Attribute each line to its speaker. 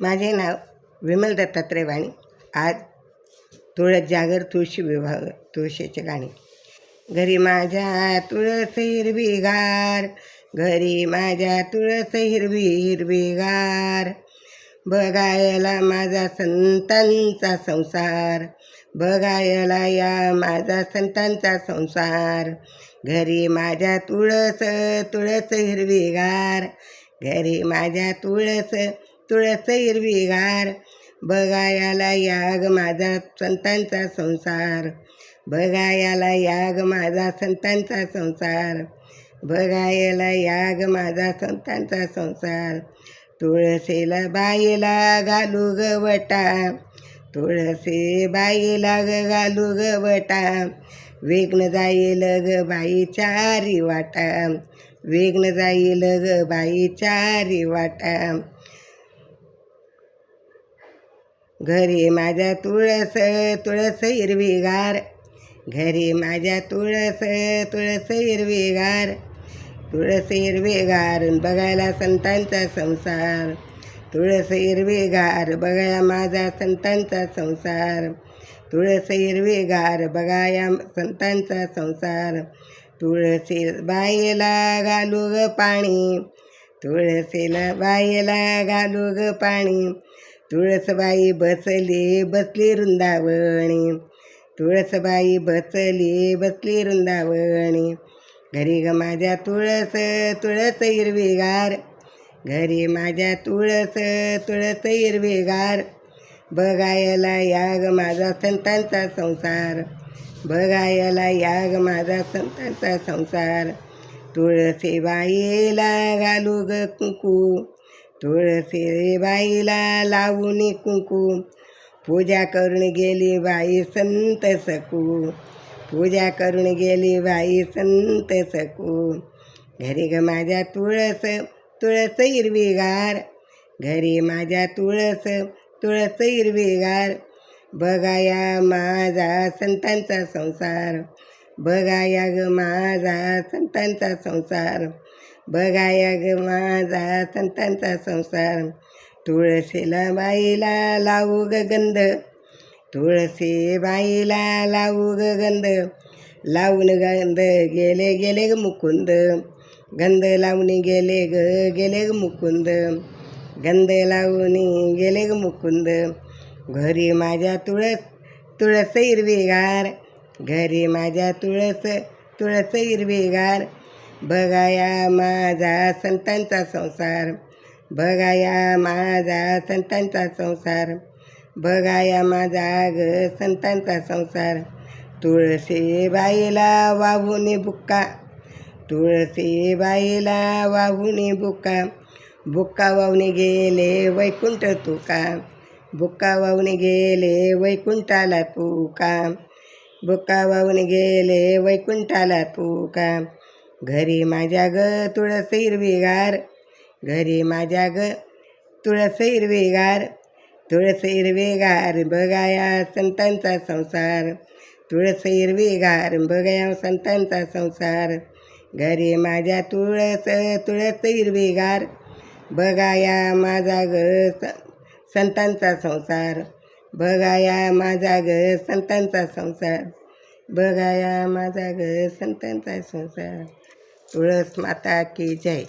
Speaker 1: माझे नाव विमल दत्तात्रय वाणी. आज तुळस जागर तुळशी विभाग तुळशीचे गाणे. घरी माझ्या तुळस हिरवीगार, घरी माझ्या तुळस हिरवी हिरवीगार, बघायला माझा संतांचा संसार, बघायला या माझा संतांचा संसार. घरी माझ्या तुळस तुळस हिरवीगार, घरी माझ्या तुळस तुळस हिरवीगार, बघायला याग माझा संतांचा संसार, बघायला याग माझा संतांचा संसार, बघायला याग माझा संतांचा संसार. तुळशीला बाईला घालू गवटा, तुळशी बाईला घालू गवटा, विघ्न जाईल ग बाई चारी वाटा, विघ्न जाईल ग बाई चारी वाटा. घरी माझ्या तुळस तुळस हिरवीगार, घरी माझ्या तुळस तुळस हिरवीगार, तुळस हिरवीगार, बघायला संतांचा संसार, तुळस हिरवीगार, बघाया माझा संतांचा संसार, तुळस हिरवीगार, बघाया संतांचा संसार. तुळशी बाईला घालू ग पाणी, तुळशीला बाईला घालू ग पाणी, तुळसबाई बसली बसली वृंदावणी, तुळसबाई बसली बसली वृंदावणी. घरी ग माझ्या तुळस तुळस हिरवीगार, घरी माझ्या तुळस तुळस हिरवीगार, बघायला याग माझा संतांचा संसार, बघायला याग माझा संतांचा संसार. तुळशी बाईला घालू ग कुंकू, तुळशी बाईला लावून कुंकू, पूजा करून गेली बाई संत सकू, पूजा करून गेली बाई संत सकू. घरी ग माझ्या तुळस तुळस हिरवीगार, घरी माझ्या तुळस तुळस हिरवीगार, बघाया माझा संतांचा संसार, बघाया ग माझा संतांचा संसार, बघाया ग माझा संतांचा संसार. तुळशीला बाईला लावू ग गंध, तुळशी बाईला लावू ग गंध, लावून गंध गेले गेले ग मुकुंद, गंध लावून गेले गेले ग मुकुंद, गंध लावून गेले ग मुकुंद. घरी माझ्या तुळस तुळस हिरवीगार, घरी माझ्या तुळस तुळस हिरवीगार, बघाया माझा संतांचा संसार, बघाया माझा संतांचा संसार, बघाया माझा ग संतांचा संसार. तुळशी बाईला वाहून बुक्का, तुळशी बाईला वाहून बुक्का, बुक्का वाहून गेले वैकुंठ तुका, बुक्का वाहून गेले वैकुंठाला तुका, बुक्का वाहून गेले वैकुंठाला तुका. घरी माझ्या ग तुळस हिरवीगार, घरी माझ्या ग तुळस हिरवीगार, तुळस हिरवीगार, बघाया संतांचा संसार, तुळस हिरवीगार, बघाया संतांचा संसार. घरी माझ्या तुळस तुळस हिरवीगार, बघाया माझा ग संतांचा संसार, बघाया माझा ग संतांचा संसार, बघाया माझा ग संतांचा संसार. तुळस माता की जय.